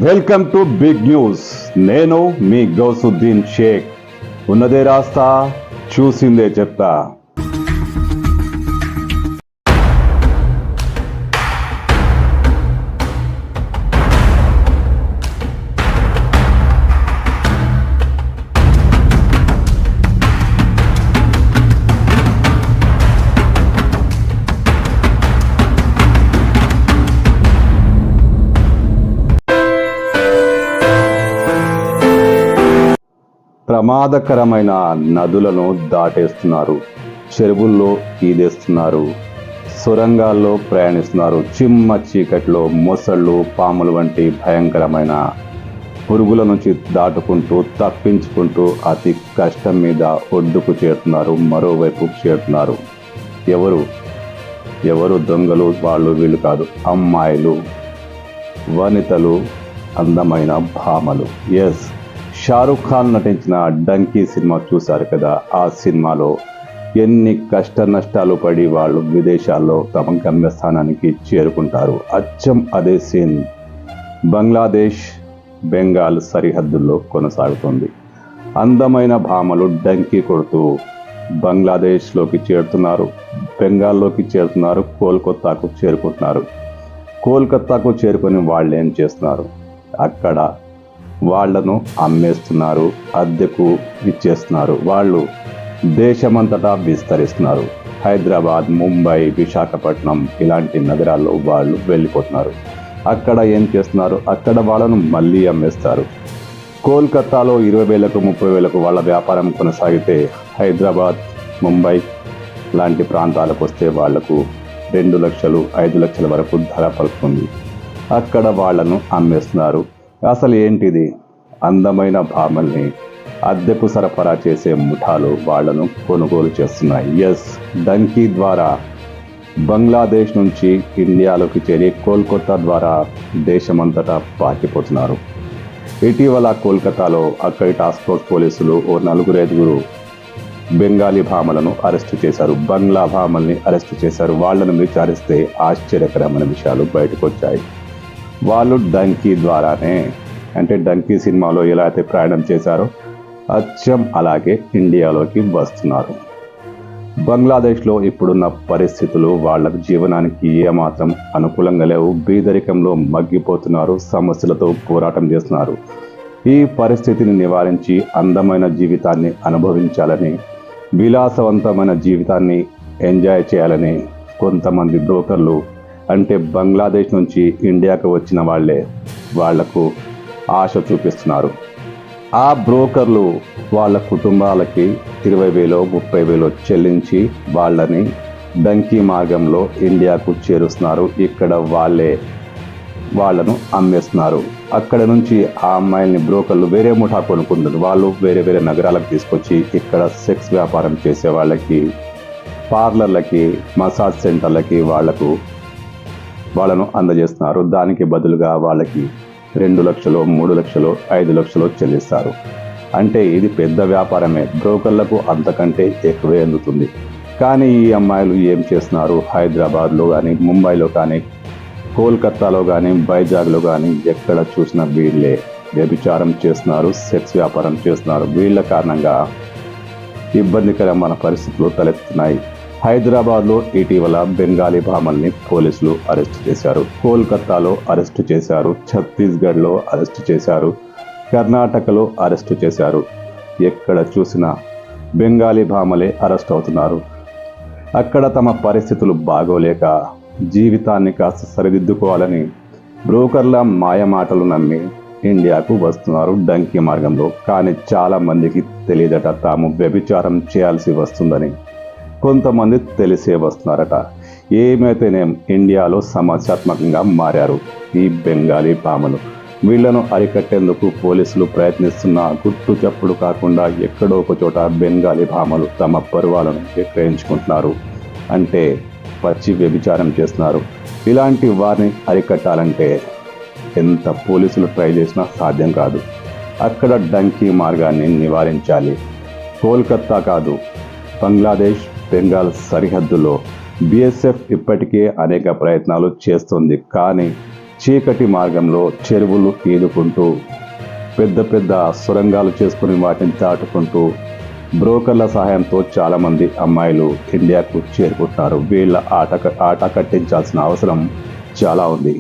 Welcome to big news. నేను మీ గౌసుద్దీన్ షేక్. ఉన్నదే రాస్తా, చూసిందే చెప్తా. ప్రమాదకరమైన నదులను దాటేస్తున్నారు, చెరువుల్లో ఈదేస్తున్నారు, సొరంగాల్లో ప్రయాణిస్తున్నారు. చిమ్మ చీకట్లో మొసళ్ళు, పాములు వంటి భయంకరమైన పురుగుల నుంచి దాటుకుంటూ తప్పించుకుంటూ అతి కష్టం మీద ఒడ్డుకు చేరుతున్నారు, మరోవైపు చేరుతున్నారు. ఎవరు దొంగలు? వాళ్ళు వీళ్ళు కాదు, అమ్మాయిలు, వనితలు, అందమైన భామలు. ఎస్, షారుఖ్ ఖాన్ నటించిన డంకీ సినిమా చూశారు కదా. ఆ సినిమాలో ఎన్ని కష్ట నష్టాలు పడి వాళ్ళు విదేశాల్లో తమ గమ్యస్థానానికి చేరుకుంటారు. అచ్చం అదే సీన్ బంగ్లాదేశ్, బెంగాల్ సరిహద్దుల్లో కొనసాగుతుంది. అందమైన భామలు డంకీ కొడుతూ బంగ్లాదేశ్లోకి చేరుతున్నారు, బెంగాల్లోకి చేరుతున్నారు, కోల్కతాకు చేరుకుంటున్నారు. కోల్కతాకు చేరుకొని వాళ్ళు ఏం చేస్తున్నారు? అక్కడ వాళ్లను అమ్మేస్తున్నారు, అద్దెకు ఇచ్చేస్తున్నారు. వాళ్ళు దేశమంతటా విస్తరిస్తున్నారు. హైదరాబాద్, ముంబై, విశాఖపట్నం ఇలాంటి నగరాల్లో వాళ్ళు వెళ్ళిపోతున్నారు. అక్కడ ఏం చేస్తున్నారు? అక్కడ వాళ్ళను మళ్ళీ అమ్మేస్తారు. కోల్కతాలో 20,000కు 30,000కు వాళ్ళ వ్యాపారం కొనసాగితే హైదరాబాద్, ముంబై లాంటి ప్రాంతాలకు వస్తే వాళ్లకు 2 లక్షలు 5 లక్షల వరకు ధర పలుకుతుంది. అక్కడ వాళ్లను అమ్మేస్తున్నారు. అసలు ఏంటిది? అందమైన భామల్ని అద్దెకు సరఫరా చేసే ముఠాలు వాళ్లను కొనుగోలు చేస్తున్నాయి. ఎస్, డంకీ ద్వారా బంగ్లాదేశ్ నుంచి ఇండియాలోకి చేరి కోల్కతా ద్వారా దేశమంతటా పాకిపోతున్నారు. ఇటీవల కోల్కతాలో అక్కడి టాస్క్ ఫోర్స్ పోలీసులు ఓ 4-5 బెంగాలీ భామలను అరెస్టు చేశారు, బంగ్లా భామల్ని అరెస్టు చేశారు. వాళ్లను విచారిస్తే ఆశ్చర్యకరమైన విషయాలు బయటకు వచ్చాయి. వాళ్ళు డంకీ ద్వారానే, అంటే డంకీ సినిమాలో ఎలా అయితే ప్రయాణం చేశారో అచ్చం అలాగే ఇండియాలోకి వస్తున్నారు. బంగ్లాదేశ్లో ఇప్పుడున్న పరిస్థితులు వాళ్ళకు జీవనానికి ఏమాత్రం అనుకూలంగా లేవు. బీదరికంలో మగ్గిపోతున్నారు, సమస్యలతో పోరాటం చేస్తున్నారు. ఈ పరిస్థితిని నివారించి అందమైన జీవితాన్ని అనుభవించాలని, విలాసవంతమైన జీవితాన్ని ఎంజాయ్ చేయాలని కొంతమంది బ్రోకర్లు, అంటే బంగ్లాదేశ్ నుంచి ఇండియాకు వచ్చిన వాళ్లకు ఆశ చూపిస్తున్నారు. ఆ బ్రోకర్లు వాళ్ళ కుటుంబాలకి 20,000 30,000 చెల్లించి వాళ్ళని డంకీ మార్గంలో ఇండియాకు చేరుస్తున్నారు. ఇక్కడ వాళ్ళను అమ్మేస్తున్నారు. అక్కడ నుంచి ఆ అమ్మాయిల్ని బ్రోకర్లు వేరే ముఠా కొనుక్కుంటారు. వాళ్ళు వేరే నగరాలకు తీసుకొచ్చి ఇక్కడ సెక్స్ వ్యాపారం చేసే వాళ్ళకి, పార్లర్లకి, మసాజ్ సెంటర్లకి వాళ్ళను అందజేస్తున్నారు. దానికి బదులుగా వాళ్ళకి 2 లక్షలు 3 లక్షలు 5 లక్షలు చెల్లిస్తారు. అంటే ఇది పెద్ద వ్యాపారమే, బ్రోకర్లకు అంతకంటే ఎక్కువే అందుతుంది. కానీ ఈ అమ్మాయిలు ఏం చేస్తున్నారు? హైదరాబాద్లో కానీ, ముంబైలో కానీ, కోల్కతాలో కానీ, వైజాగ్లో కానీ ఎక్కడ చూసినా వీళ్ళే వ్యభిచారం చేస్తున్నారు, సెక్స్ వ్యాపారం చేస్తున్నారు. వీళ్ళ కారణంగా ఇబ్బందికరమైన పరిస్థితులు తలెత్తుతున్నాయి. హైదరాబాద్లో ఇటీవల బెంగాలీ భామల్ని పోలీసులు అరెస్టు చేశారు, కోల్కతాలో అరెస్టు చేశారు, ఛత్తీస్గఢ్లో అరెస్టు చేశారు, కర్ణాటకలో అరెస్టు చేశారు. ఎక్కడ చూసినా బెంగాలీ భామలే అరెస్ట్ అవుతున్నారు. అక్కడ తమ పరిస్థితులు బాగోలేక జీవితాన్ని కాస్త సరిదిద్దుకోవాలని బ్రోకర్ల మాయమాటలు నమ్మి ఇండియాకు వస్తున్నారు డంకీ మార్గంలో. కానీ చాలా మందికి తెలియదట తాము వ్యభిచారం చేయాల్సి వస్తుందని. కొంతమంది తెలిసే వస్తున్నారట. ఏమైతేనేం ఇండియాలో సమస్యాత్మకంగా మారారు ఈ బెంగాలీ భామలు. వీళ్లను అరికట్టేందుకు పోలీసులు ప్రయత్నిస్తున్న గుట్టు చప్పుడు కాకుండా ఎక్కడో ఒక చోట బెంగాలీ భామలు తమ పరువాలను విక్రయించుకుంటున్నారు, అంటే పచ్చి వ్యభిచారం చేస్తున్నారు. ఇలాంటి వారిని అరికట్టాలంటే ఎంత పోలీసులు ట్రై చేసినా సాధ్యం కాదు. అక్కడ డంకీ మార్గాన్ని నివారించాలి. కోల్కతా కాదు, బంగ్లాదేశ్, బెంగాల్ సరిహద్దులో బీఎస్ఎఫ్ ఇప్పటికే అనేక ప్రయత్నాలు చేస్తుంది. కానీ చీకటి మార్గంలో చెరువులు ఈదుకుంటూ పెద్ద పెద్ద సొరంగాలు చేసుకుని వాటిని దాటుకుంటూ బ్రోకర్ల సహాయంతో చాలామంది అమ్మాయిలు ఇండియాకు చేరుకుంటున్నారు. వీళ్ళ ఆట కట్టించాల్సిన అవసరం చాలా ఉంది.